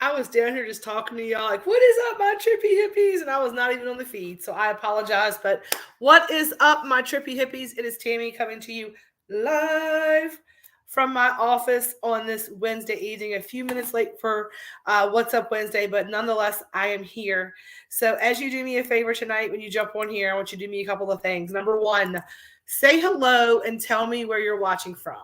I was down here just talking to y'all, like, what is up, my trippy hippies? And I was not even on the feed, so I apologize. But what is up, my trippy hippies? It is Tammy coming to you live from my office on this Wednesday evening, a few minutes late for What's Up Wednesday, but nonetheless, I am here. So, as you do me a favor tonight when you jump on here, I want you to do me a couple of things. Number one, say hello and tell me where you're watching from.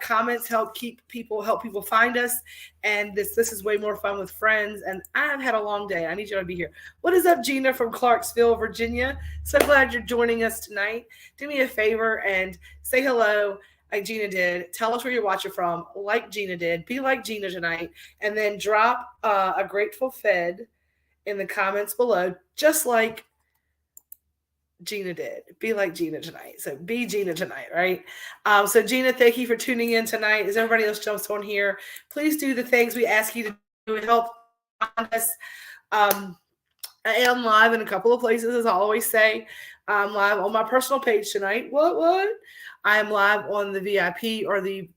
Comments help people find us, and this is way more fun with friends. And I've had a long day. I need you to be here. What is up, Gina from Clarksville, Virginia? So glad you're joining us tonight. Do me a favor and say hello like Gina did. Tell us where you're watching from, like Gina did. Be like Gina tonight, and then drop a grateful Fed in the comments below, just like Gina did. Be like Gina tonight. So be Gina tonight, right? So Gina, thank you for tuning in tonight. As everybody else jumps on here, please do the things we ask you to do and help us. Um, I am live in a couple of places, as I always say. I'm live on my personal page tonight. What? I am live on the VIP or the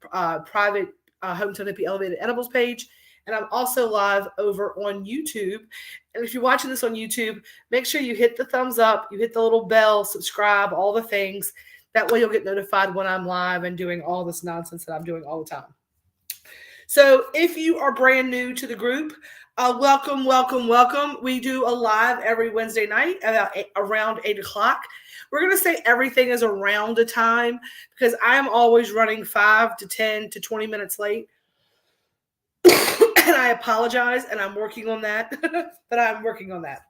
private Hometown Hippie Elevated Edibles page. And I'm also live over on YouTube. And if you're watching this on YouTube, make sure you hit the thumbs up, you hit the little bell, subscribe, all the things. That way you'll get notified when I'm live and doing all this nonsense that I'm doing all the time. So if you are brand new to the group, welcome, welcome, welcome. We do a live every Wednesday night around 8 o'clock. We're going to say everything is around a time because I am always running 5 to 10 to 20 minutes late. And I apologize, and I'm working on that. But I'm working on that.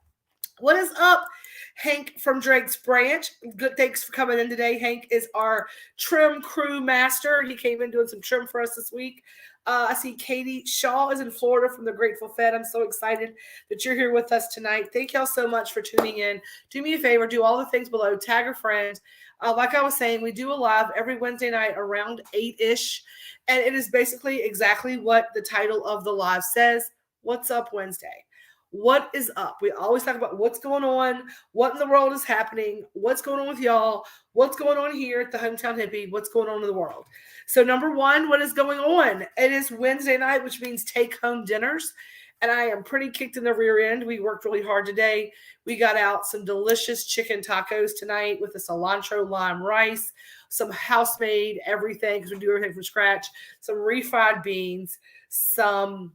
What is up, Hank from Drake's Branch? Good, thanks for coming in today. Hank is our trim crew master. He came in doing some trim for us this week. I see Katie Shaw is in Florida from the Grateful Fed. I'm so excited that you're here with us tonight. Thank y'all so much for tuning in. Do me a favor, do all the things below, tag a friend. Like I was saying, we do a live every Wednesday night around 8-ish. And it is basically exactly what the title of the live says. What's Up Wednesday? What is up? We always talk about what's going on, what in the world is happening, what's going on with y'all, what's going on here at the Hometown Hippie, what's going on in the world. So number one, what is going on? It is Wednesday night, which means take home dinners. And I am pretty kicked in the rear end. We worked really hard today. We got out some delicious chicken tacos tonight with a cilantro lime rice, some house-made everything because we do everything from scratch, some refried beans, some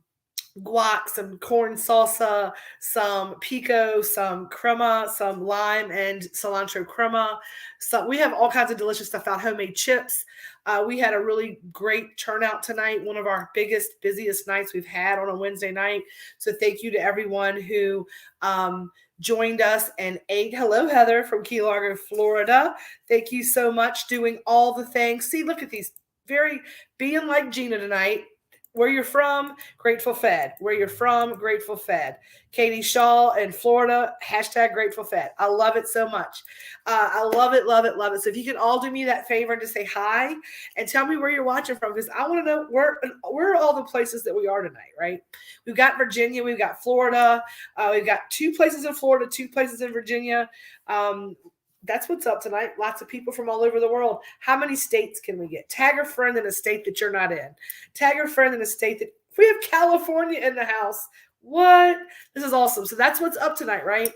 guac, some corn salsa, some pico, some crema, some lime and cilantro crema. So we have all kinds of delicious stuff out, homemade chips. We had a really great turnout tonight, one of our biggest, busiest nights we've had on a Wednesday night. So thank you to everyone who joined us and ate. Hello, Heather from Key Largo, Florida. Thank you so much, doing all the things. See, look at these, very being like Gina tonight. Where you're from, Grateful Fed. Where you're from, Grateful Fed. Katie Shaw in Florida, hashtag Grateful Fed. I love it so much. I love it, love it, love it. So if you can all do me that favor and just say hi and tell me where you're watching from, because I want to know where are all the places that we are tonight, right? We've got Virginia, we've got Florida, we've got 2 places in Florida, 2 places in Virginia. That's what's up tonight. Lots of people from all over the world. How many states can we get? Tag a friend in a state that you're not in. Tag a friend in a state that we have California in the house. What? This is awesome. So that's what's up tonight, right?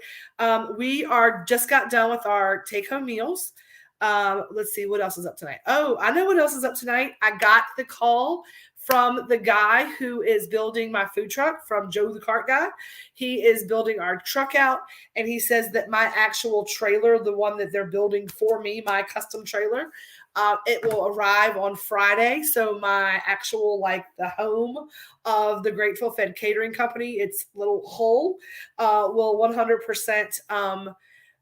We are just got done with our take-home meals. Let's see what else is up tonight. Oh, I know what else is up tonight. I got the call from the guy who is building my food truck, from Joe the Cart Guy. He is building our truck out, and he says that my actual trailer, the one that they're building for me, my custom trailer, it will arrive on Friday. So my actual, like the home of the Grateful Fed Catering Company, its little hole, will 100%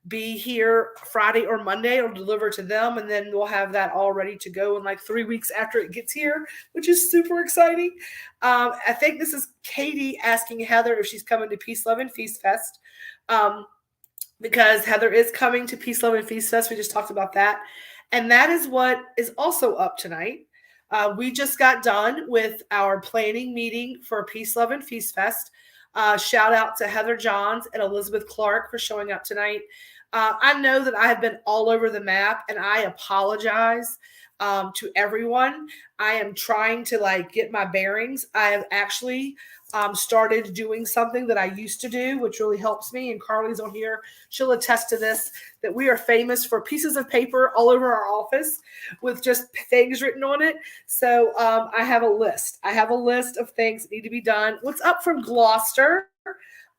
be here Friday or Monday. It'll deliver to them, and then we'll have that all ready to go in like 3 weeks after it gets here, which is super exciting. I think this is Katie asking Heather if she's coming to Peace, Love, and Feast Fest, because Heather is coming to Peace, Love, and Feast Fest. We just talked about that. And that is what is also up tonight. We just got done with our planning meeting for Peace, Love, and Feast Fest. Shout out to Heather Johns and Elizabeth Clark for showing up tonight. I know that I have been all over the map, and I apologize. to everyone. I am trying to like get my bearings. I have actually started doing something that I used to do, which really helps me. And Carly's on here. She'll attest to this, that we are famous for pieces of paper all over our office with just things written on it. So I have a list. I have a list of things that need to be done. What's up from Gloucester?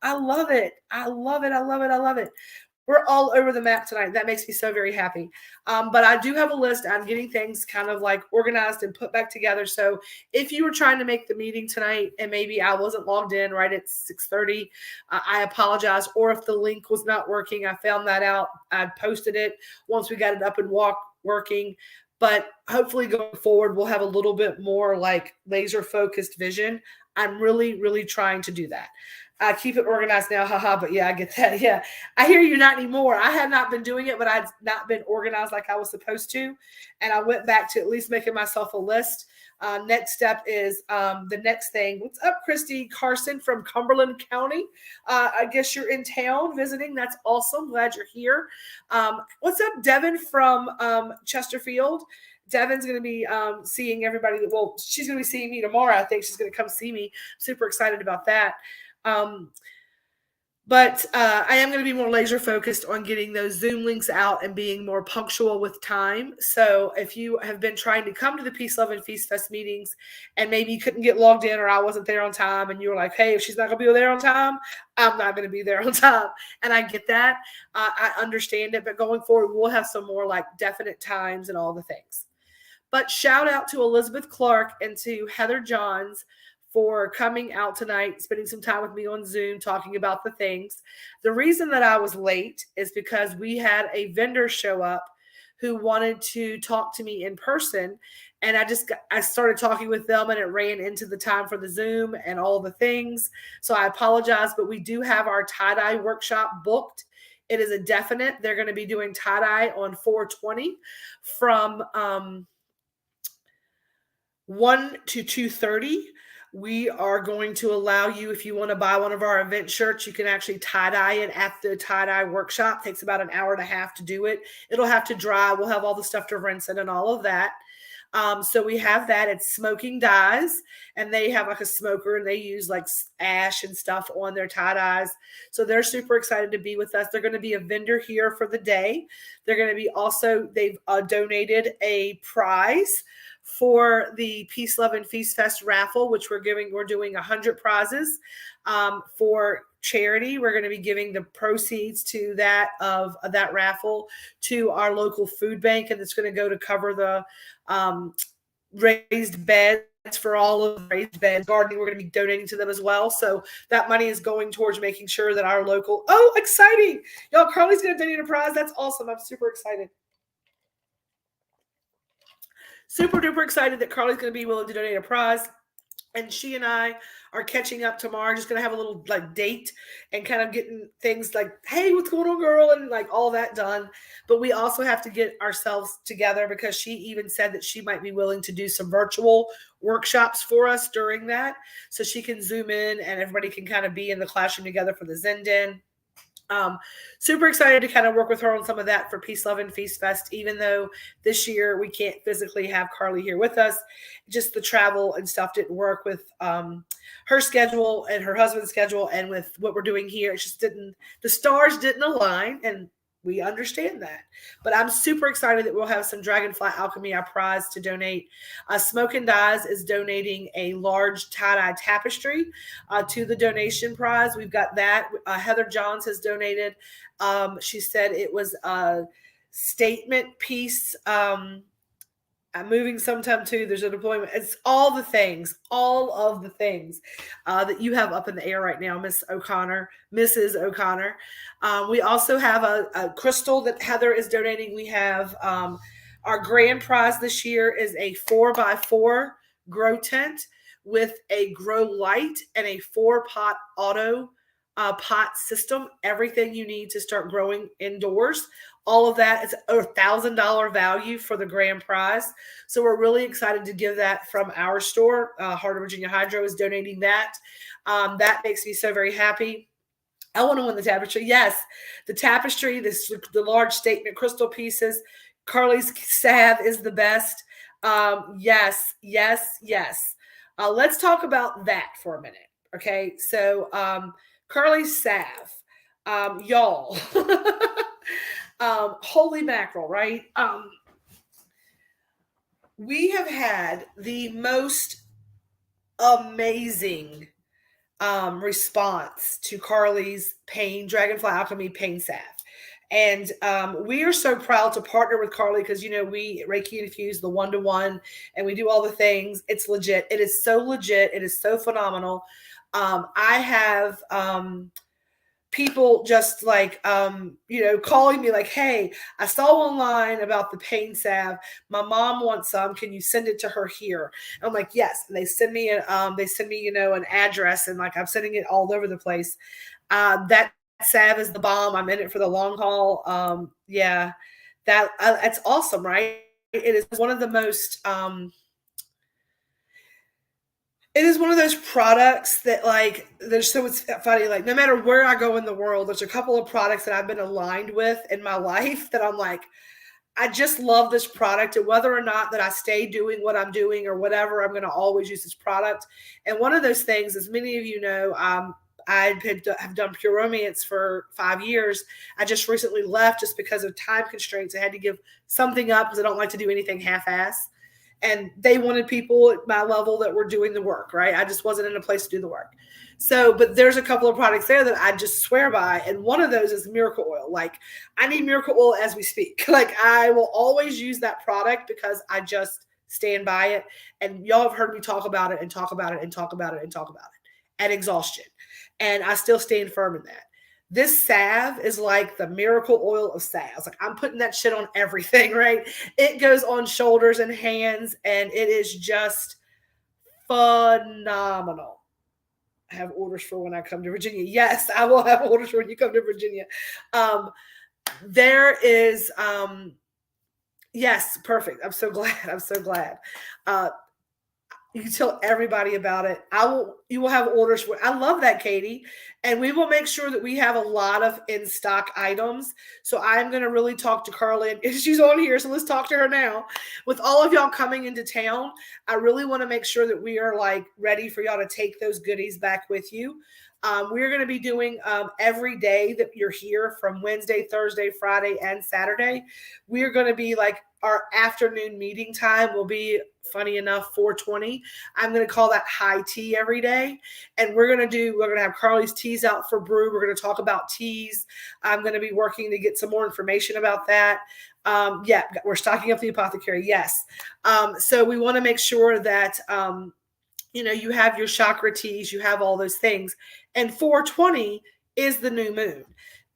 I love it. I love it. I love it. I love it. We're all over the map tonight. That makes me so very happy. But I do have a list. I'm getting things kind of like organized and put back together. So if you were trying to make the meeting tonight and maybe I wasn't logged in right at 6:30, I apologize. Or if the link was not working, I found that out. I posted it once we got it up and working. But hopefully going forward, we'll have a little bit more like laser focused vision. I'm really, really trying to do that. I keep it organized now, haha, but yeah, I get that. Yeah, I hear you, not anymore. I have not been doing it, but I've not been organized like I was supposed to. And I went back to at least making myself a list. Next step is the next thing. What's up, Christy Carson from Cumberland County? I guess you're in town visiting. That's awesome. Glad you're here. What's up, Devin from Chesterfield? Devin's going to be seeing everybody. Well, she's going to be seeing me tomorrow. I think she's going to come see me. Super excited about that. But I am going to be more laser focused on getting those Zoom links out and being more punctual with time. So if you have been trying to come to the Peace, Love, and Feast Fest meetings and maybe you couldn't get logged in or I wasn't there on time and you were like, hey, if she's not going to be there on time, I'm not going to be there on time. And I get that. I understand it. But going forward, we'll have some more like definite times and all the things. But shout out to Elizabeth Clark and to Heather Johns for coming out tonight, spending some time with me on Zoom, talking about the things. The reason that I was late is because we had a vendor show up who wanted to talk to me in person. And I started talking with them and it ran into the time for the Zoom and all the things. So I apologize, but we do have our tie-dye workshop booked. It is a definite. They're going to be doing tie-dye on 4/20 from 1 to 2:30. We are going to allow you, if you want to buy one of our event shirts, you can actually tie-dye it at the tie-dye workshop. It takes about an hour and a half to do it. It'll have to dry. We'll have all the stuff to rinse it and all of that. So we have that. It's Smoking Dyes, and they have like a smoker, and they use like ash and stuff on their tie-dyes. So they're super excited to be with us. They're going to be a vendor here for the day. They're going to be also, they've donated a prize for the Peace, Love, and Feast Fest raffle, which we're doing 100 prizes for charity. We're going to be giving the proceeds to that raffle to our local food bank, and it's going to go to cover the raised beds for all of the raised beds gardening. We're going to be donating to them as well. So that money is going towards making sure that our local, exciting. Y'all, Carly's going to donate a prize. That's awesome. I'm super excited. Super duper excited that Carly's going to be willing to donate a prize. And she and I are catching up tomorrow. Just going to have a little like date and kind of getting things like, hey, what's going on, girl? And like all that done. But we also have to get ourselves together because she even said that she might be willing to do some virtual workshops for us during that. So she can Zoom in and everybody can kind of be in the classroom together for the Zen Den. Super excited to kind of work with her on some of that for Peace, Love, and Feast Fest, even though this year we can't physically have Carly here with us. Just the travel and stuff didn't work with her schedule and her husband's schedule and with what we're doing here. It just the stars didn't align, and we understand that. But I'm super excited that we'll have some Dragonfly Alchemy, our prize, to donate. Smoking Dyes is donating a large tie-dye tapestry to the donation prize. We've got that. Heather Johns has donated. She said it was a statement piece. I'm moving sometime too. There's a deployment. It's all of the things that you have up in the air right now, Mrs. O'Connor. We also have a crystal that Heather is donating. We have our grand prize this year is a 4x4 grow tent with a grow light and a 4-pot auto pot system. Everything you need to start growing indoors. All of that is a $1,000 value for the grand prize. So we're really excited to give that from our store. Heart of Virginia Hydro is donating that. That makes me so very happy. I want to win the tapestry. Yes, the tapestry, the large statement crystal pieces. Carly's salve is the best. Yes, yes, yes. Let's talk about that for a minute. Okay. So, curly salve, y'all, holy mackerel, right? We have had the most amazing response to Carly's Dragonfly Alchemy pain salve. And we are so proud to partner with Carly because, we Reiki infuse the 1-to-1 and we do all the things. It's legit. It is so legit. It is so phenomenal. I have people just like calling me like, hey, I saw online about the pain salve, my mom wants some, can you send it to her here? And I'm like, yes. And they send me an address, and like I'm sending it all over the place. That salve is the bomb. I'm in it for the long haul. Yeah, that's awesome, right? It is one of the most it is one of those products that, like, it's funny, like, no matter where I go in the world, there's a couple of products that I've been aligned with in my life that I'm like, I just love this product, and whether or not that I stay doing what I'm doing or whatever, I'm going to always use this product. And one of those things, as many of you know, I have done Pure Romance for 5 years. I just recently left just because of time constraints. I had to give something up because I don't like to do anything half-ass. And they wanted people at my level that were doing the work, right? I just wasn't in a place to do the work. So, but there's a couple of products there that I just swear by. And one of those is Miracle Oil. Like, I need Miracle Oil as we speak. Like, I will always use that product because I just stand by it. And y'all have heard me talk about it and talk about it and talk about it and talk about it at exhaustion. And I still stand firm in that. This salve is like the miracle oil of salves. Like, I'm putting that shit on everything, right? It goes on shoulders and hands, and it is just phenomenal. I have orders for when I come to Virginia. Yes, I will have orders for when you come to Virginia. There is, yes, perfect. I'm so glad. I'm so glad. You can tell everybody about it. You will have orders for it. I love that, Katie. And we will make sure that we have a lot of in-stock items. So I'm going to really talk to Carly. And she's on here, so let's talk to her now. With all of y'all coming into town, I really want to make sure that we are like ready for y'all to take those goodies back with you. We're going to be doing every day that you're here from Wednesday, Thursday, Friday, and Saturday. We're going to be like, our afternoon meeting time will be, funny enough, 4:20. I'm going to call that high tea every day. And we're going to have Carly's teas out for brew. We're going to talk about teas. I'm going to be working to get some more information about that. Yeah, we're stocking up the apothecary. Yes. So we want to make sure that, you have your chakra teas, you have all those things. And 4:20 is the new moon.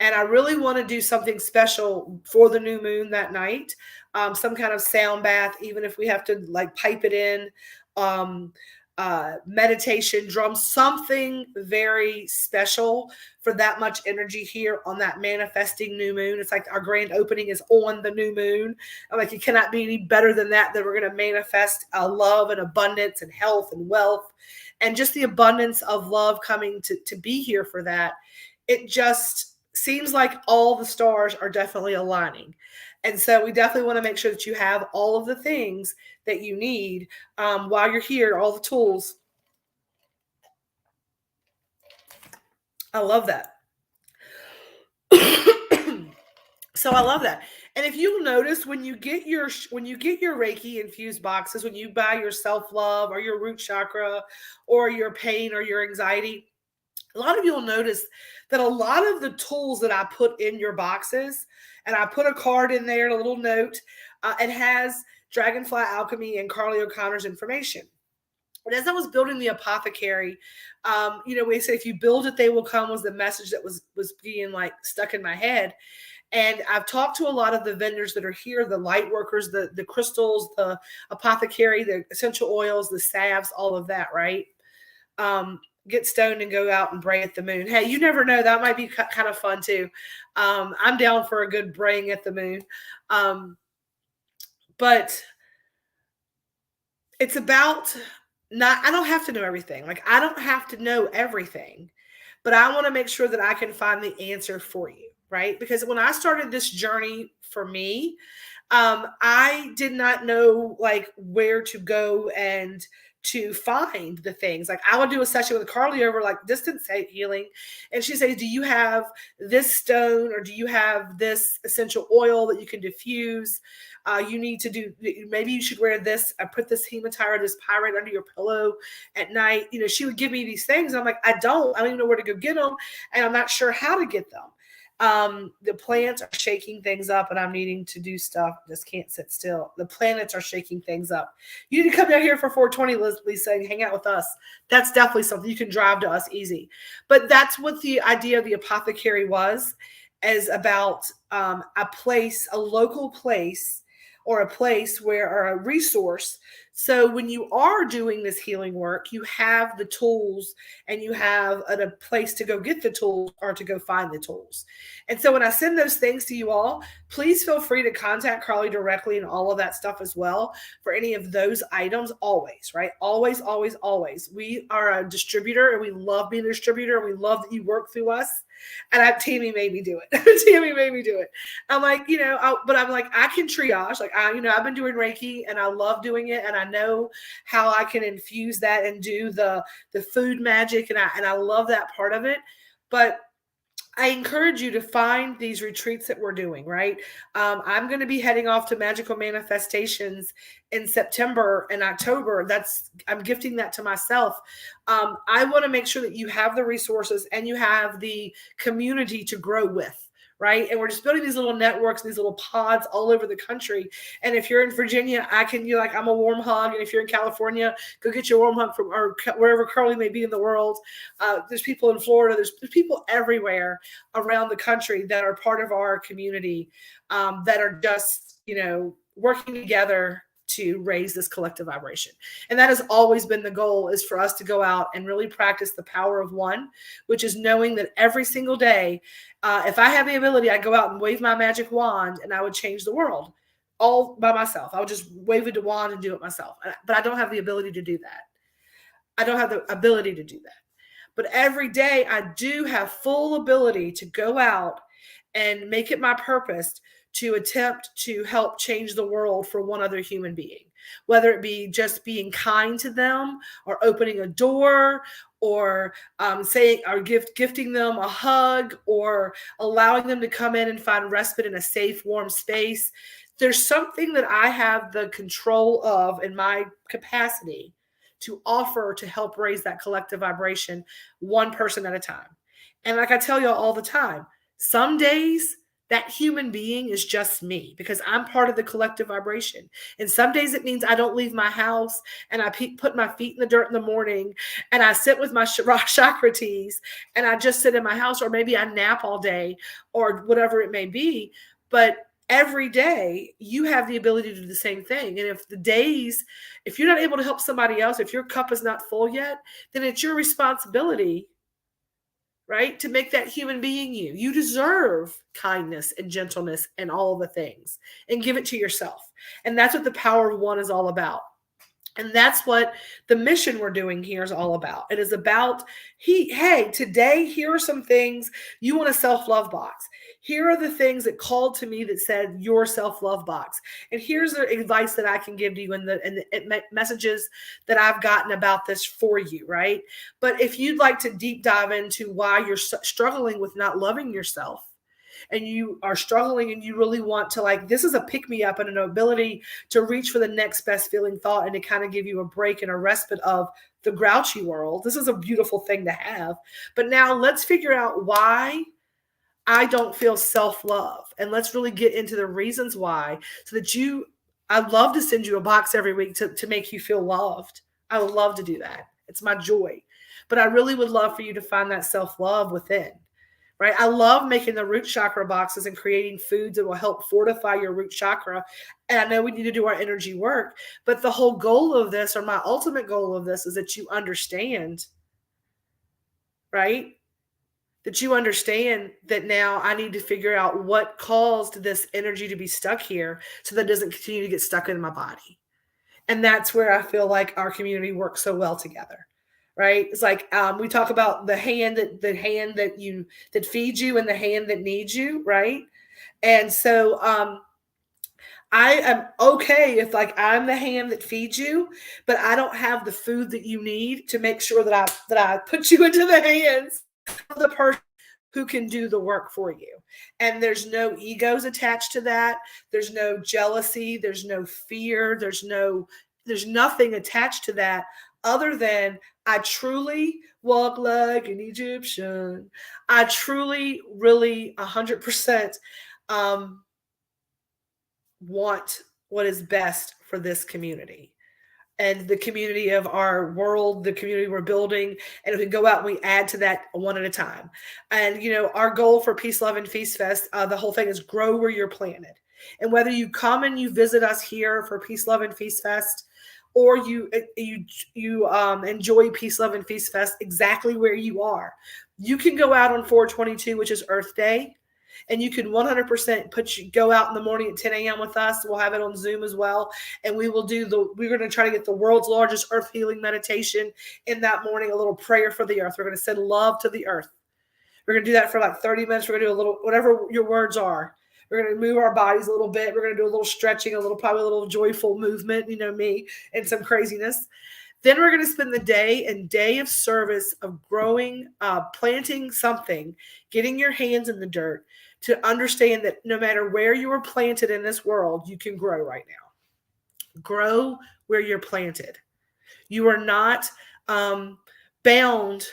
And I really want to do something special for the new moon that night. Some kind of sound bath, even if we have to like pipe it in, meditation, drum, something very special for that much energy here on that manifesting new moon. It's like our grand opening is on the new moon. I'm like, it cannot be any better than that we're going to manifest love and abundance and health and wealth and just the abundance of love coming to be here for that. It just seems like all the stars are definitely aligning. And so we definitely want to make sure that you have all of the things that you need while you're here, all the tools. I love that. So I love that. And if you'll notice, when you get your Reiki infused boxes, when you buy your self-love or your root chakra or your pain or your anxiety, a lot of you will notice that a lot of the tools that I put in your boxes, and I put a card in there, a little note, it has Dragonfly Alchemy and Carly O'Connor's information. And as I was building the apothecary, we say, if you build it, they will come, was the message that was being like stuck in my head. And I've talked to a lot of the vendors that are here, the light workers, the crystals, the apothecary, the essential oils, the salves, all of that, right? Get stoned and go out and bray at the moon. Hey, you never know. That might be kind of fun too. I'm down for a good braying at the moon. But it's about I don't have to know everything. Like, I don't have to know everything, but I want to make sure that I can find the answer for you, right? Because when I started this journey for me, I did not know like where to go and to find the things. Like I would do a session with Carly over like distance healing, and she says, "Do you have this stone, or do you have this essential oil that you can diffuse? You need to do. Maybe you should wear this. I put this hematite or this pyrite under your pillow at night." She would give me these things. And I'm like, I don't even know where to go get them, and I'm not sure how to get them. The plants are shaking things up, and I'm needing to do stuff. Just can't sit still. The planets are shaking things up. You need to come down here for 420, Lisa, and hang out with us. That's definitely something you can drive to us easy. But that's what the idea of the apothecary was, as about a place, a local place, or a place where, or a resource. So when you are doing this healing work, you have the tools, and you have a place to go get the tools or to go find the tools. And so when I send those things to you all, please feel free to contact Carly directly and all of that stuff as well for any of those items. Always, right? Always, always, always. We are a distributor, and we love being a distributor, and we love that you work through us. And Tammy made me do it. Tammy made me do it. I'm like, but I'm like, I can triage. Like I've been doing Reiki, and I love doing it, and I know how I can infuse that and do the food magic, and I love that part of it. But I encourage you to find these retreats that we're doing, right? I'm going to be heading off to Magical Manifestations in September and October. I'm gifting that to myself. I want to make sure that you have the resources and you have the community to grow with. Right. And we're just building these little networks, these little pods all over the country. And if you're in Virginia, I'm a warm hug. And if you're in California, go get your warm hug from, or wherever Carly may be in the world. There's people in Florida. There's people everywhere around the country that are part of our community, that are just, working together to raise this collective vibration. And that has always been the goal, is for us to go out and really practice the power of one, which is knowing that every single day, if I have the ability, I go out and wave my magic wand and I would change the world all by myself. I would just wave the wand and do it myself. But I don't have the ability to do that. I don't have the ability to do that. But every day I do have full ability to go out and make it my purpose to attempt to help change the world for one other human being, whether it be just being kind to them, or opening a door, or gifting them a hug, or allowing them to come in and find respite in a safe, warm space. There's something that I have the control of in my capacity to offer to help raise that collective vibration, one person at a time. And like I tell y'all all the time, some days that human being is just me, because I'm part of the collective vibration. And some days it means I don't leave my house, and I put my feet in the dirt in the morning, and I sit with my chakra teas, and I just sit in my house, or maybe I nap all day, or whatever it may be. But every day you have the ability to do the same thing. And if you're not able to help somebody else, if your cup is not full yet, then it's your responsibility, right, to make that human being you. You deserve kindness and gentleness and all the things, and give it to yourself. And that's what the power of one is all about. And that's what the mission we're doing here is all about. It is about, hey, today, here are some things. You want a self-love box. Here are the things that called to me that said your self-love box. And here's the advice that I can give to you, and the messages that I've gotten about this for you, right? But if you'd like to deep dive into why you're struggling with not loving yourself, and you are struggling, and you really want to, this is a pick-me-up and an ability to reach for the next best feeling thought, and to kind of give you a break and a respite of the grouchy world. This is a beautiful thing to have. But now let's figure out why I don't feel self-love. And let's really get into the reasons why, so that I'd love to send you a box every week to make you feel loved. I would love to do that. It's my joy. But I really would love for you to find that self-love within. Right? I love making the root chakra boxes and creating foods that will help fortify your root chakra. And I know we need to do our energy work, but the whole goal of this, or my ultimate goal of this, is that you understand, right? That you understand that now I need to figure out what caused this energy to be stuck here, so that it doesn't continue to get stuck in my body. And that's where I feel like our community works so well together. Right? It's like we talk about the hand that feeds you, and the hand that needs you, right? And so I am okay if like I'm the hand that feeds you, but I don't have the food that you need to make sure that I put you into the hands of the person who can do the work for you. And there's no egos attached to that. There's no jealousy, there's no fear, there's nothing attached to that other than I truly walk like an Egyptian. I truly really 100% want what is best for this community and the community of our world, the community we're building. And if we go out and we add to that one at a time. And, our goal for Peace, Love, and Feast Fest, the whole thing is grow where you're planted. And whether you come and you visit us here for Peace, Love, and Feast Fest, or you enjoy Peace, Love, and Feast Fest exactly where you are, you can go out on 4/22, which is Earth Day, and you can 100% go out in the morning at 10 a.m. with us. We'll have it on Zoom as well. And we're going to try to get the world's largest earth healing meditation in that morning, a little prayer for the earth. We're going to send love to the earth. We're going to do that for like 30 minutes. We're going to do a little, whatever your words are. We're going to move our bodies a little bit. We're going to do a little stretching, probably a little joyful movement, me and some craziness. Then we're going to spend the day of service of growing, planting something, getting your hands in the dirt to understand that no matter where you are planted in this world, you can grow right now. Grow where you're planted. You are not bound,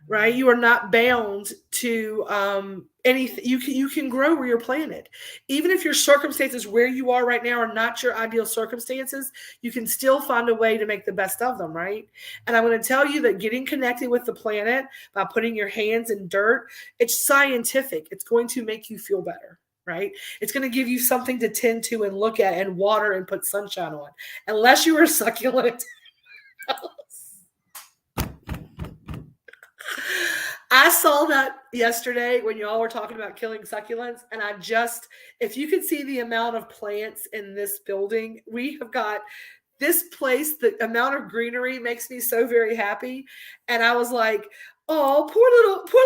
right? You are not bound to anything. You can grow where you're planted. Even if your circumstances where you are right now are not your ideal circumstances, you can still find a way to make the best of them, right? And I'm going to tell you that getting connected with the planet by putting your hands in dirt, it's scientific. It's going to make you feel better, right? It's going to give you something to tend to and look at and water and put sunshine on. Unless you are succulent. I saw that yesterday when y'all were talking about killing succulents. And if you could see the amount of plants in this building, we have got this place, the amount of greenery makes me so very happy. And I was like, oh, poor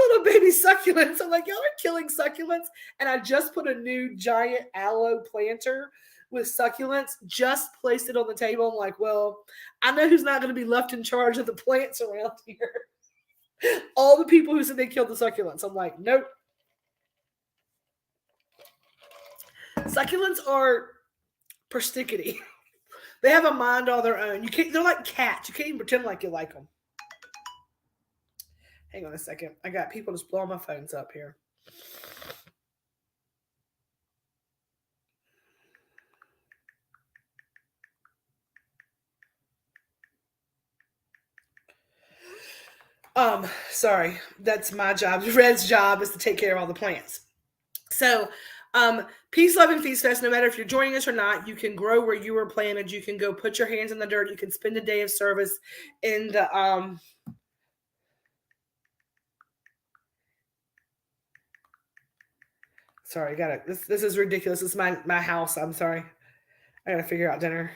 little baby succulents. I'm like, y'all are killing succulents. And I just put a new giant aloe planter with succulents, just placed it on the table. I'm like, well, I know who's not going to be left in charge of the plants around here. All the people who said they killed the succulents. I'm like, nope. Succulents are persnickety. They have a mind all their own. They're like cats. You can't even pretend like you like them. Hang on a second. I got people just blowing my phones up here. Sorry, that's my job. Red's job is to take care of all the plants. So, Peace, Love, and Feast Fest, no matter if you're joining us or not, you can grow where you were planted. You can go put your hands in the dirt. You can spend a day of service in the, sorry, this is ridiculous. This is my house. I'm sorry. I gotta figure out dinner.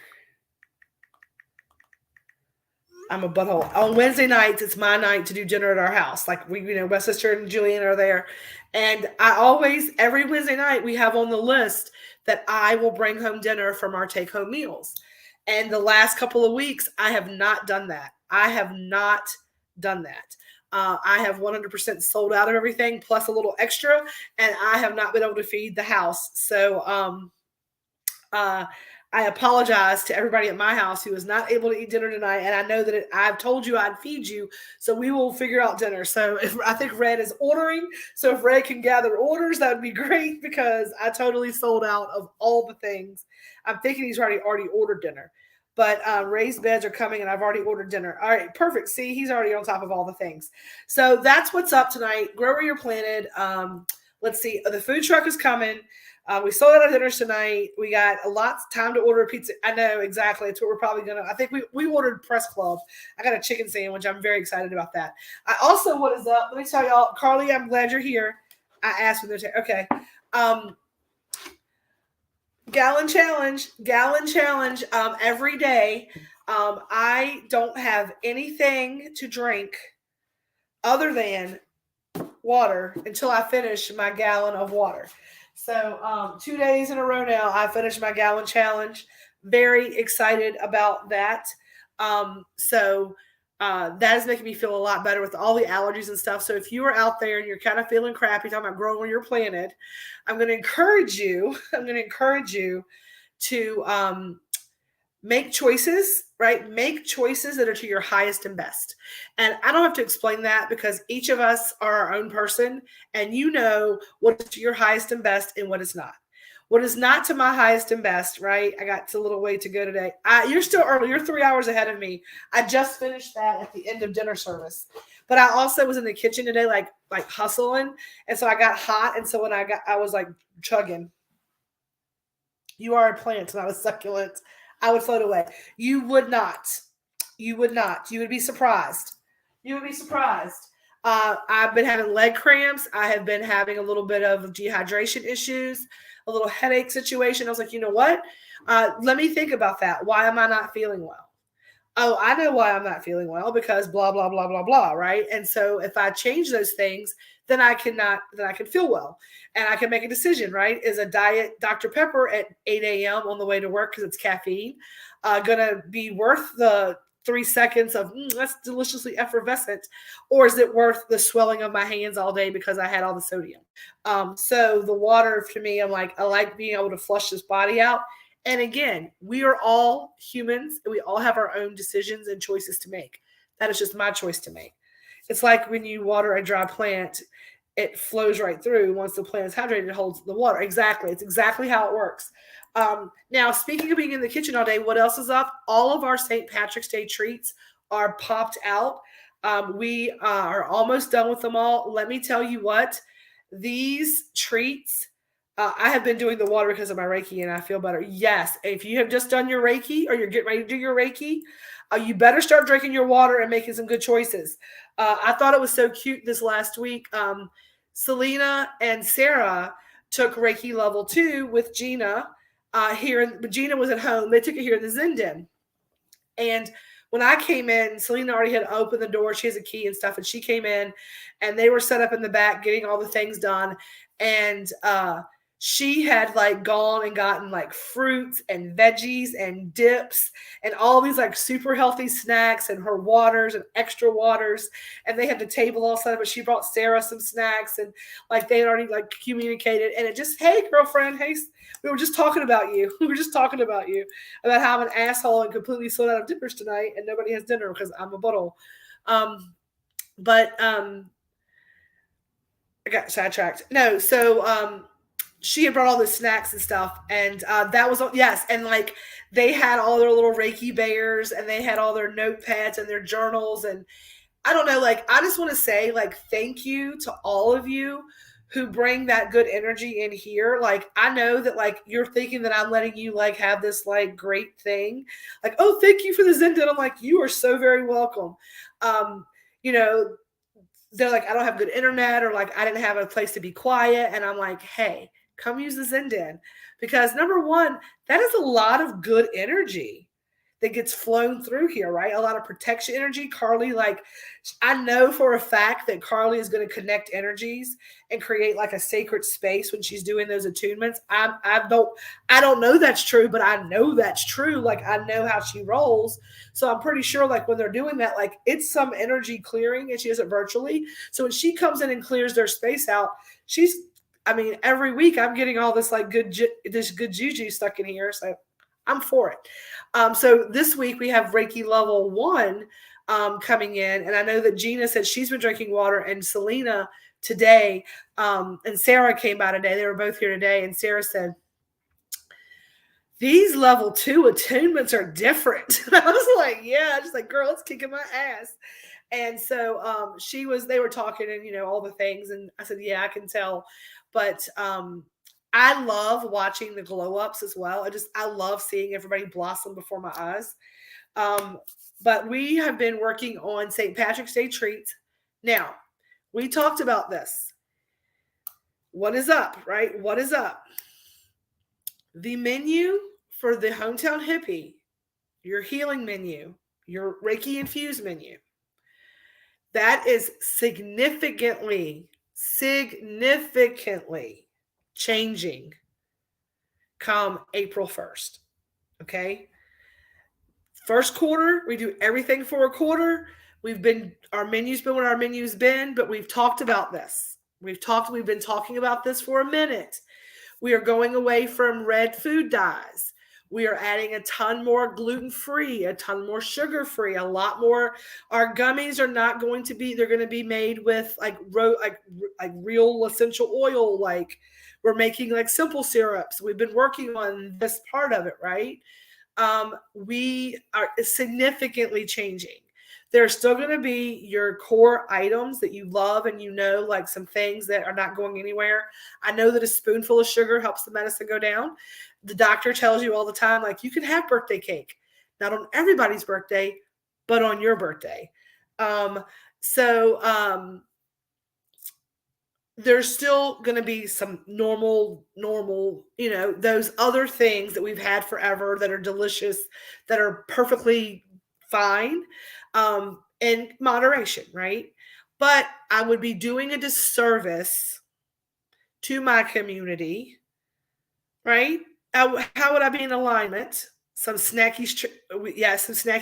I'm a butthole. On Wednesday nights, it's my night to do dinner at our house. Like my sister and Julian are there. And every Wednesday night, we have on the list that I will bring home dinner from our take-home meals. And the last couple of weeks, I have not done that. I have 100% sold out of everything, plus a little extra. And I have not been able to feed the house. So, I apologize to everybody at my house who was not able to eat dinner tonight. And I know that I've told you I'd feed you. So we will figure out dinner. So I think Red is ordering. So if Red can gather orders, that would be great because I totally sold out of all the things. I'm thinking he's already ordered dinner. But raised beds are coming and I've already ordered dinner. All right, perfect. See, he's already on top of all the things. So that's what's up tonight. Grow where you're planted. Let's see. The food truck is coming. We sold out our dinners tonight. We got a lot of time to order a pizza. I know exactly. It's what we're probably going to. I think we ordered Press Club. I got a chicken sandwich. I'm very excited about that. I also, what is up? Let me tell y'all, Carly, I'm glad you're here. I asked when they're okay. Gallon challenge. Every day. I don't have anything to drink other than water until I finish my gallon of water. So 2 days in a row now, I finished my gallon challenge. Very excited about that. That is making me feel a lot better with all the allergies and stuff. So if you are out there and you're kind of feeling crappy, talking about growing where you're planted, I'm going to encourage you. I'm going to encourage you to make choices, right? Make choices that are to your highest and best. And I don't have to explain that because each of us are our own person and you know what is to your highest and best and what is not. What is not to my highest and best, right? I got a little way to go today. You're still early. You're 3 hours ahead of me. I just finished that at the end of dinner service. But I also was in the kitchen today, like hustling. And so I got hot. And so when I was like chugging. You are a plant, not a succulent. I would float away. You would not. You would not. You would be surprised. You would be surprised. I've been having leg cramps. I have been having a little bit of dehydration issues, a little headache situation. I was like, you know what? Let me think about that. Why am I not feeling well? Oh, I know why I'm not feeling well because blah blah blah blah blah, right? And so if I change those things, then I can feel well and I can make a decision, right? Is a diet Dr. Pepper at 8 a.m. on the way to work because it's caffeine gonna be worth the 3 seconds of that's deliciously effervescent, or is it worth the swelling of my hands all day because I had all the sodium? So the water to me, I'm like, I like being able to flush this body out. And again, we are all humans and we all have our own decisions and choices to make. That is just my choice to make. It's like when you water a dry plant, it flows right through. Once the plant is hydrated, it holds the water. Exactly. It's exactly how it works. Now, speaking of being in the kitchen all day, what else is up? All of our St. Patrick's Day treats are popped out. We are almost done with them all. Let me tell you what, these treats, I have been doing the water because of my Reiki and I feel better. Yes. If you have just done your Reiki or you're getting ready to do your Reiki, you better start drinking your water and making some good choices. I thought it was so cute this last week. Selena and Sarah took Reiki level 2 with Gina Gina was at home. They took it here in the Zen Den. And when I came in, Selena already had opened the door. She has a key and stuff. And she came in and they were set up in the back getting all the things done. And she had like gone and gotten like fruits and veggies and dips and all these like super healthy snacks and her waters and extra waters. And they had the table all set up, but she brought Sarah some snacks and like they had already like communicated. And it just, hey, girlfriend, hey, we were just talking about you. We were just talking about you, about how I'm an asshole and completely sold out of dippers tonight and nobody has dinner because I'm a butthole. I got sidetracked. No, so she had brought all the snacks and stuff, and that was yes, and like they had all their little Reiki bears, and they had all their notepads and their journals, and I don't know, like I just want to say like thank you to all of you who bring that good energy in here. Like I know that like you're thinking that I'm letting you like have this like great thing, like oh thank you for the Zen Den. I'm like you are so very welcome. You know they're like I don't have good internet or like I didn't have a place to be quiet, and I'm like hey come use the Zen Den because number one that is a lot of good energy that gets flown through here, right? A lot of protection energy. Carly, like, I know for a fact that Carly is going to connect energies and create like a sacred space when she's doing those attunements. I don't know that's true, but I know that's true. Like, I know how she rolls. So I'm pretty sure, like, when they're doing that, like, it's some energy clearing and she does it virtually. So when she comes in and clears their space out, every week I'm getting all this like good juju stuck in here. So I'm for it. So this week we have Reiki level 1 coming in. And I know that Gina said she's been drinking water and Selena today and Sarah came by today. They were both here today. And Sarah said, these level 2 attunements are different. And I was like, yeah, just like, girl, it's kicking my ass. And so they were talking and, all the things. And I said, yeah, I can tell. But I love watching the glow ups as well. I love seeing everybody blossom before my eyes. But we have been working on St. Patrick's Day treats. Now, we talked about this. What is up, right? What is up? The menu for the Hometown Hippie, your healing menu, your Reiki infused menu, that is significantly changing come April 1st. Okay. First quarter, we do everything for a quarter. Our menu's been what our menu's been, but we've talked about this. We've been talking about this for a minute. We are going away from red food dyes. We are adding a ton more gluten-free, a ton more sugar-free, a lot more. Our gummies are not going to be, they're going to be made with like real essential oil. Like we're making like simple syrups. We've been working on this part of it, right? We are significantly changing. There's still going to be your core items that you love and like some things that are not going anywhere. I know that a spoonful of sugar helps the medicine go down. The doctor tells you all the time, like, you can have birthday cake, not on everybody's birthday, but on your birthday. There's still going to be some normal, those other things that we've had forever that are delicious, that are perfectly fine, in moderation, right? But I would be doing a disservice to my community, right? How would I be in alignment? Some snacky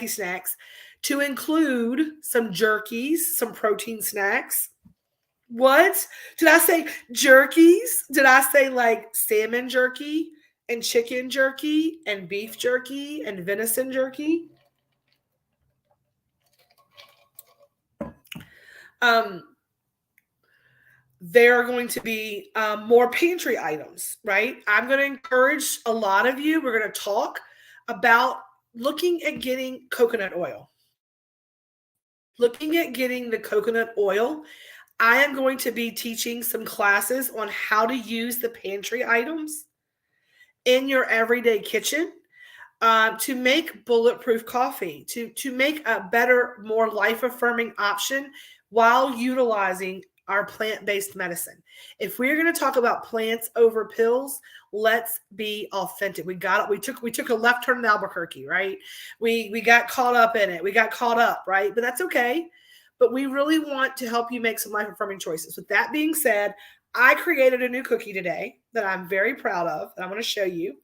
snacks, to include some jerkies, some protein snacks. What? Did I say jerkies? Did I say like salmon jerky and chicken jerky and beef jerky and venison jerky? There are going to be more pantry items, right? I'm going to encourage a lot of you. We're going to talk about looking at getting coconut oil. Looking at getting the coconut oil. I am going to be teaching some classes on how to use the pantry items in your everyday kitchen to make bulletproof coffee, to make a better, more life-affirming option while utilizing our plant-based medicine. If we're going to talk about plants over pills, let's be authentic. We took a left turn in Albuquerque, right? We got caught up in it. We got caught up, right? But that's okay. But we really want to help you make some life-affirming choices. With that being said, I created a new cookie today that I'm very proud of, and I'm going to show you.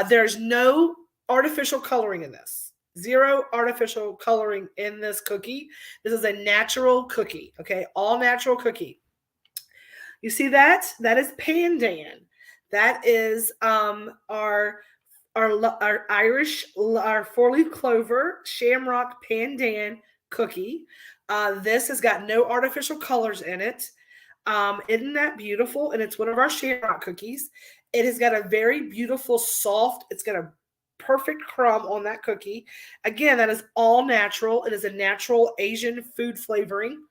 There's no artificial coloring in this. Zero artificial coloring in this cookie. This is a natural cookie, okay? All natural cookie. You see that? That is pandan. That is our Irish, our four-leaf clover, shamrock pandan cookie. This has got no artificial colors in it. Isn't that beautiful? And it's one of our shamrock cookies. It has got a very beautiful, soft, it's got a perfect crumb on that cookie. Again, that is all natural. It is a natural Asian food flavoring.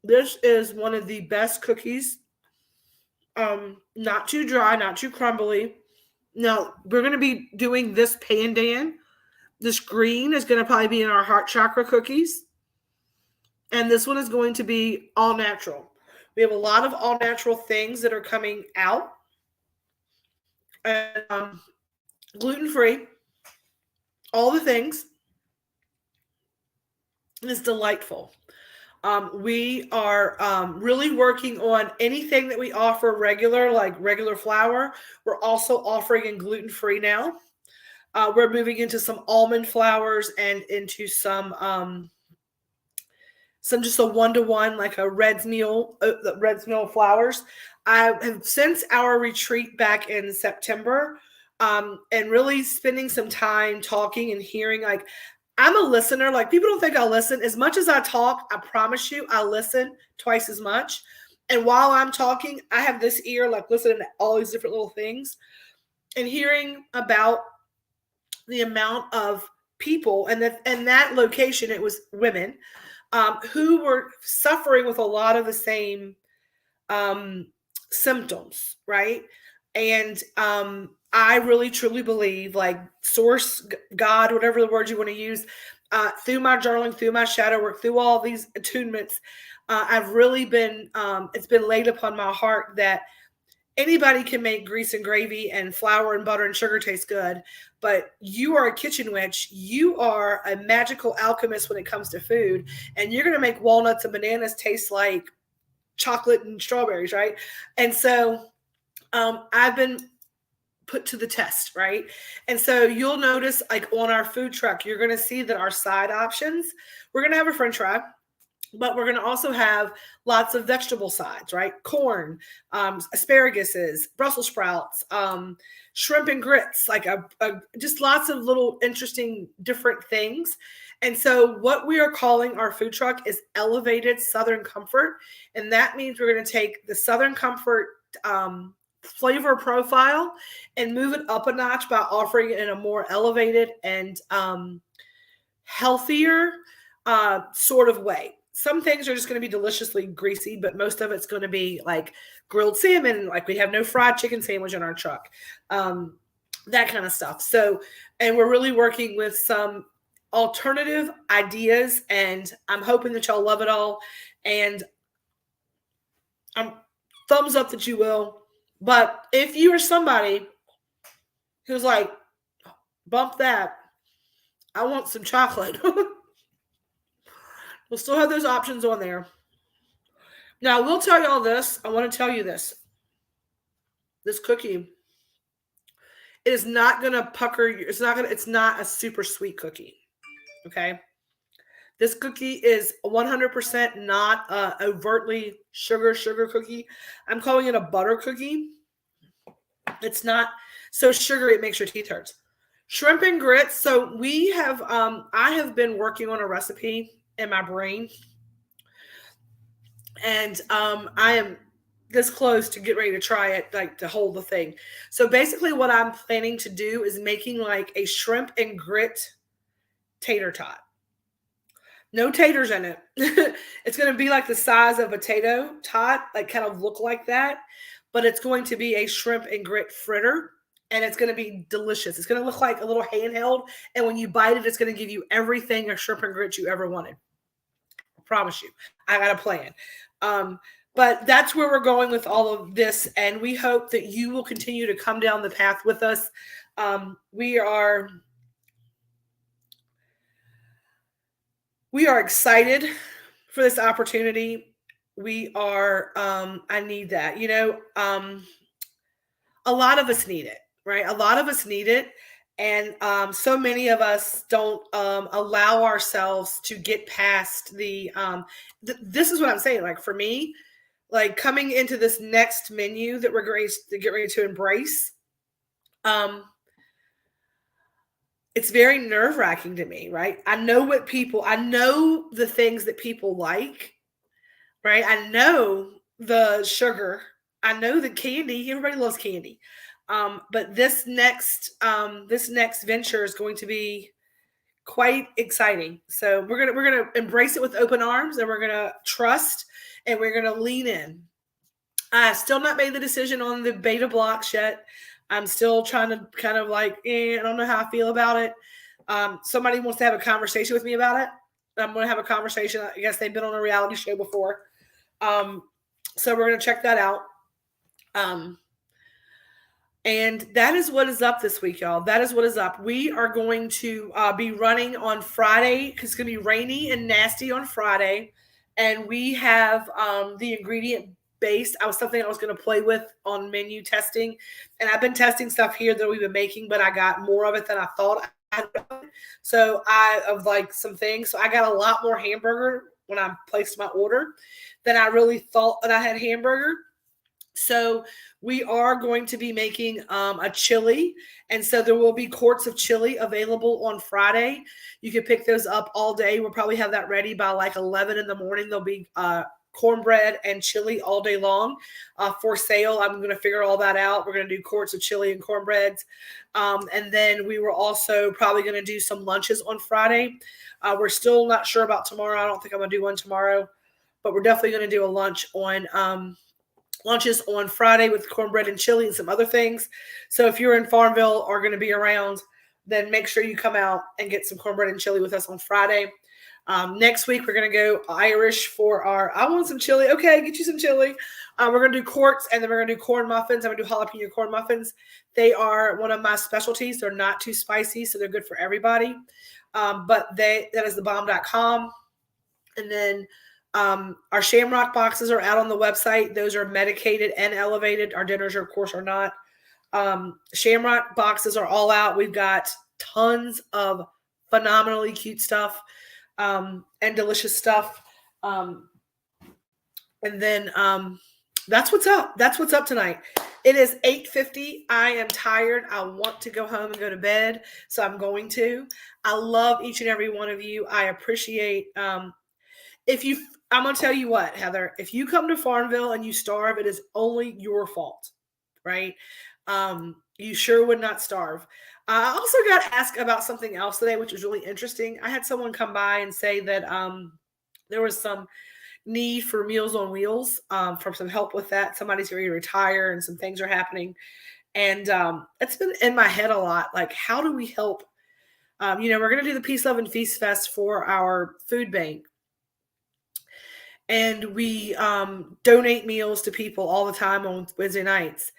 This is one of the best cookies. Not too dry, not too crumbly. Now, we're going to be doing this pandan. This green is going to probably be in our heart chakra cookies. And this one is going to be all natural. We have a lot of all natural things that are coming out. And gluten-free, all the things. And it's delightful. We are really working on anything that we offer regular, like regular flour. We're also offering in gluten-free now. We're moving into some almond flours and into some just a one-to-one, like a Red's Meal flours. I have, since our retreat back in September, and really spending some time talking and hearing, like, I'm a listener. Like, people don't think I listen. As much as I talk, I promise you, I listen twice as much. And while I'm talking, I have this ear, like, listening to all these different little things and hearing about the amount of people, and that location, it was women who were suffering with a lot of the same symptoms, right? And I really truly believe, like, source, God, whatever the word you want to use, through my journaling, through my shadow work, through all these attunements, I've really been, it's been laid upon my heart that anybody can make grease and gravy and flour and butter and sugar taste good, but you are a kitchen witch. You are a magical alchemist when it comes to food, and you're going to make walnuts and bananas taste like chocolate and strawberries, right? And so I've been put to the test, right? And so you'll notice, like on our food truck, you're going to see that our side options, we're going to have a French fry, but we're going to also have lots of vegetable sides, right? Corn, asparaguses, Brussels sprouts, shrimp and grits, like just lots of little interesting different things. And so what we are calling our food truck is Elevated Southern Comfort. And that means we're going to take the Southern Comfort flavor profile and move it up a notch by offering it in a more elevated and healthier sort of way. Some things are just going to be deliciously greasy, but most of it's going to be like grilled salmon. Like we have no fried chicken sandwich in our truck, that kind of stuff. So, and we're really working with some alternative ideas, and I'm hoping that y'all love it all. And I'm thumbs up that you will. But if you are somebody who's like, bump that, I want some chocolate. We'll still have those options on there. Now, I will tell you all this. I want to tell you this. This cookie, it is not going to pucker. It's not a super sweet cookie. Okay. This cookie is 100% not overtly sugar cookie. I'm calling it a butter cookie. It's not so sugary it makes your teeth hurt. Shrimp and grits. So we have, I have been working on a recipe in my brain, and I am this close to get ready to try it, like to hold the thing. So basically what I'm planning to do is making like a shrimp and grit tater tot. No taters in it. It's going to be like the size of a potato tot, like kind of look like that, but it's going to be a shrimp and grit fritter, and it's going to be delicious. It's going to look like a little handheld, and when you bite it, it's going to give you everything a shrimp and grit you ever wanted. I promise you. I got a plan. But that's where we're going with all of this, and we hope that you will continue to come down the path with us. We are excited for this opportunity. We are, I need that, a lot of us need it, right? A lot of us need it. And so many of us don't allow ourselves to get past the, this is what I'm saying. Like for me, like coming into this next menu that we're going to get ready to embrace, it's very nerve-wracking to me, right? I know the things that people like, right? I know the sugar. I know the candy. Everybody loves candy. But this next venture is going to be quite exciting. So we're gonna embrace it with open arms, and we're gonna trust, and we're gonna lean in. I still not made the decision on the beta blocks yet. I'm still trying to kind of like, I don't know how I feel about it. Somebody wants to have a conversation with me about it. I'm going to have a conversation. I guess they've been on a reality show before. So we're going to check that out. And that is what is up this week, y'all. That is what is up. We are going to be running on Friday because it's going to be rainy and nasty on Friday. And we have the ingredient base. I was something I was going to play with on menu testing. And I've been testing stuff here that we've been making, but I got more of it than I thought I would. So of like some things. So I got a lot more hamburger when I placed my order than I really thought that I had hamburger. So we are going to be making a chili. And so there will be quarts of chili available on Friday. You can pick those up all day. We'll probably have that ready by like 11 in the morning. There'll be cornbread and chili all day long for sale. I'm going to figure all that out. We're going to do quarts of chili and cornbreads. And then we were also probably going to do some lunches on Friday. We're still not sure about tomorrow. I don't think I'm going to do one tomorrow, but we're definitely going to do a lunch on lunches on Friday with cornbread and chili and some other things. So if you're in Farmville or going to be around, then make sure you come out and get some cornbread and chili with us on Friday. Next week, we're going to go Irish for I want some chili. Okay, get you some chili. We're going to do quarts, and then we're going to do corn muffins. I'm going to do jalapeno corn muffins. They are one of my specialties. They're not too spicy, so they're good for everybody. But that is thebomb.com. And then Our Shamrock boxes are out on the website. Those are medicated and elevated. Our dinners, of course, are not. Shamrock boxes are all out. We've got tons of phenomenally cute stuff and delicious stuff. And then that's what's up. That's what's up tonight. It is 8:50. I am tired. I want to go home and go to bed, so I'm going to. I love each and every one of you. I appreciate I'm going to tell you what, Heather, if you come to Farmville and you starve, it is only your fault, right? You sure would not starve. I also got asked about something else today, which was really interesting. I had someone come by and say that there was some need for Meals on Wheels for some help with that. Somebody's ready to retire and some things are happening. And it's been in my head a lot. Like, how do we help? We're going to do the Peace, Love, and Feast Fest for our food bank. And we donate meals to people all the time on Wednesday nights.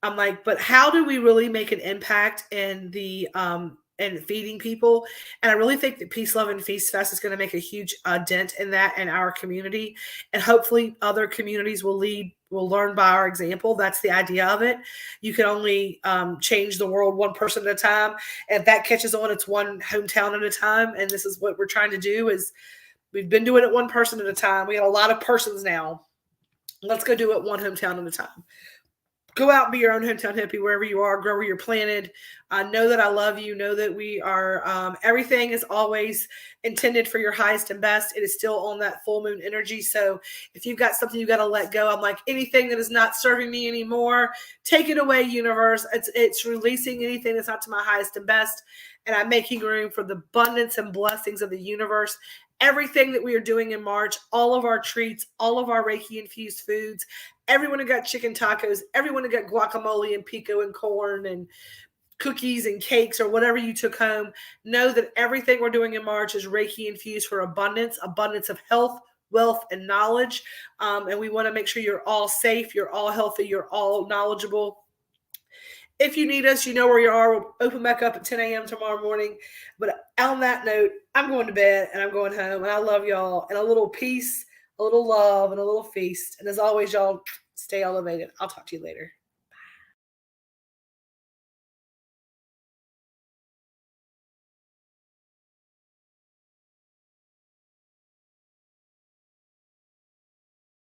I'm like, but how do we really make an impact in the and feeding people? And I really think that Peace, Love, and Feast Fest is going to make a huge dent in that in our community. And hopefully other communities will learn by our example. That's the idea of it. You can only change the world one person at a time. And if that catches on, it's one hometown at a time. And this is what we're trying to do. Is we've been doing it one person at a time. We got a lot of persons now. Let's go do it one hometown at a time. Go out and be your own hometown hippie wherever you are. Grow where you're planted. Know that I love you. Know that we are, everything is always intended for your highest and best. It is still on that full moon energy. So if you've got something you got to let go, I'm like, anything that is not serving me anymore, take it away, universe. It's releasing anything that's not to my highest and best. And I'm making room for the abundance and blessings of the universe. Everything that we are doing in March, all of our treats, all of our Reiki-infused foods, everyone who got chicken tacos, everyone who got guacamole and pico and corn and cookies and cakes or whatever you took home, know that everything we're doing in March is Reiki-infused for abundance of health, wealth, and knowledge. And we want to make sure you're all safe, you're all healthy, you're all knowledgeable. If you need us, you know where you are. We'll open back up at 10 a.m. tomorrow morning. But on that note, I'm going to bed and I'm going home. And I love y'all. And a little peace, a little love, and a little feast. And as always, y'all stay elevated. I'll talk to you later.